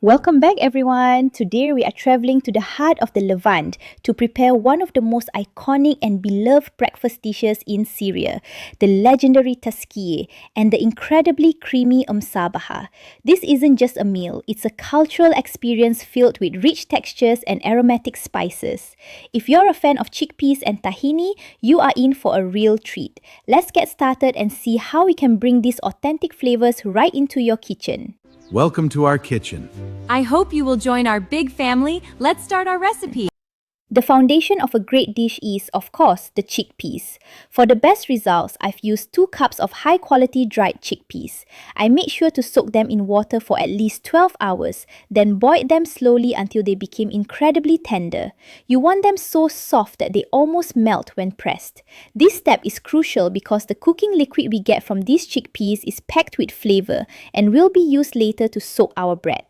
Welcome back, everyone. Today we are traveling to the heart of the Levant to prepare one of the most iconic and beloved breakfast dishes in Syria, the legendary taskieh and the incredibly creamy Musabbaha. This isn't just a meal, it's a cultural experience filled with rich textures and aromatic spices. If you're a fan of chickpeas and tahini, you are in for a real treat. Let's get started and see how we can bring these authentic flavors right into your kitchen. Welcome to our kitchen. I hope you will join our big family. Let's start our recipe. The foundation of a great dish is, of course, the chickpeas. For the best results, I've used 2 cups of high quality dried chickpeas. I made sure to soak them in water for at least 12 hours, then boiled them slowly until they became incredibly tender. You want them so soft that they almost melt when pressed. This step is crucial because the cooking liquid we get from these chickpeas is packed with flavor and will be used later to soak our bread.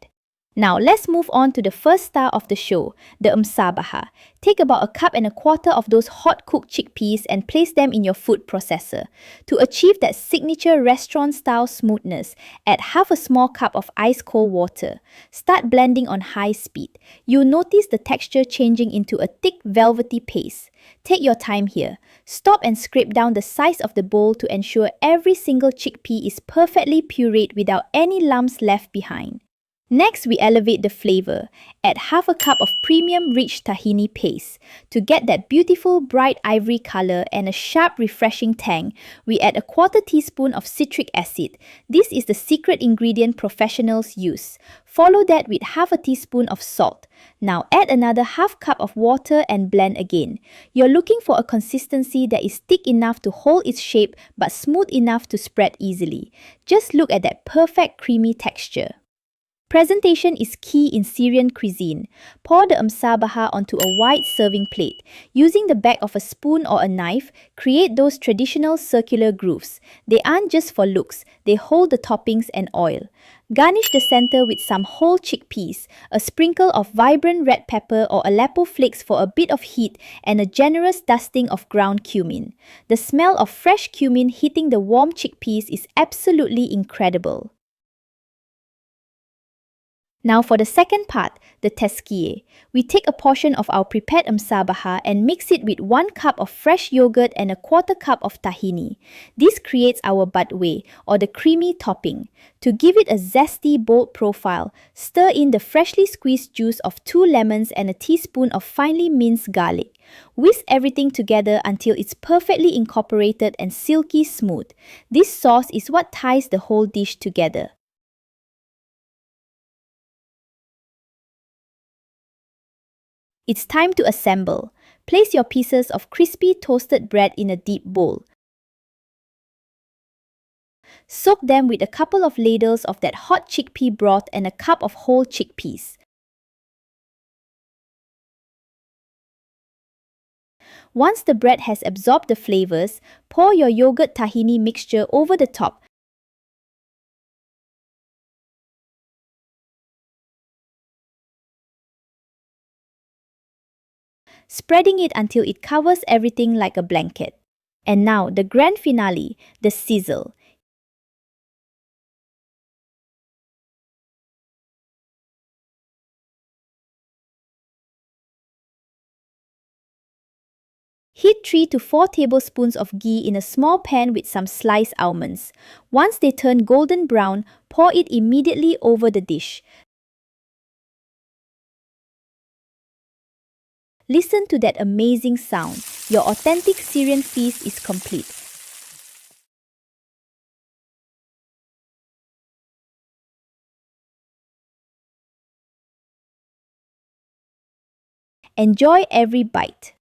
Now let's move on to the first star of the show, the Musabbaha. Take about a cup and a quarter of those hot cooked chickpeas and place them in your food processor. To achieve that signature restaurant style smoothness, add half a small cup of ice cold water. Start blending on high speed. You'll notice the texture changing into a thick velvety paste. Take your time here. Stop and scrape down the sides of the bowl to ensure every single chickpea is perfectly pureed without any lumps left behind. Next, we elevate the flavor. Add half a cup of premium rich tahini paste. To get that beautiful bright ivory color and a sharp refreshing tang, we add a quarter teaspoon of citric acid. This is the secret ingredient professionals use. Follow that with half a teaspoon of salt. Now add another half cup of water and blend again. You're looking for a consistency that is thick enough to hold its shape but smooth enough to spread easily. Just look at that perfect creamy texture. Presentation is key in Syrian cuisine. Pour the Musabbaha onto a wide serving plate. Using the back of a spoon or a knife, create those traditional circular grooves. They aren't just for looks, they hold the toppings and oil. Garnish the center with some whole chickpeas, a sprinkle of vibrant red pepper or Aleppo flakes for a bit of heat, and a generous dusting of ground cumin. The smell of fresh cumin hitting the warm chickpeas is absolutely incredible. Now for the second part, the taskieh. We take a portion of our prepared Musabbaha and mix it with 1 cup of fresh yogurt and a quarter cup of tahini. This creates our badweh, or the creamy topping. To give it a zesty, bold profile, stir in the freshly squeezed juice of 2 lemons and a teaspoon of finely minced garlic. Whisk everything together until it's perfectly incorporated and silky smooth. This sauce is what ties the whole dish together. It's time to assemble. Place your pieces of crispy toasted bread in a deep bowl. Soak them with a couple of ladles of that hot chickpea broth and a cup of whole chickpeas. Once the bread has absorbed the flavors, pour your yogurt tahini mixture over the top. Spreading it until it covers everything like a blanket. And now the grand finale, the sizzle. Heat 3 to 4 tablespoons of ghee in a small pan with some sliced almonds. Once they turn golden brown, pour it immediately over the dish. Listen to that amazing sound. Your authentic Syrian feast is complete. Enjoy every bite.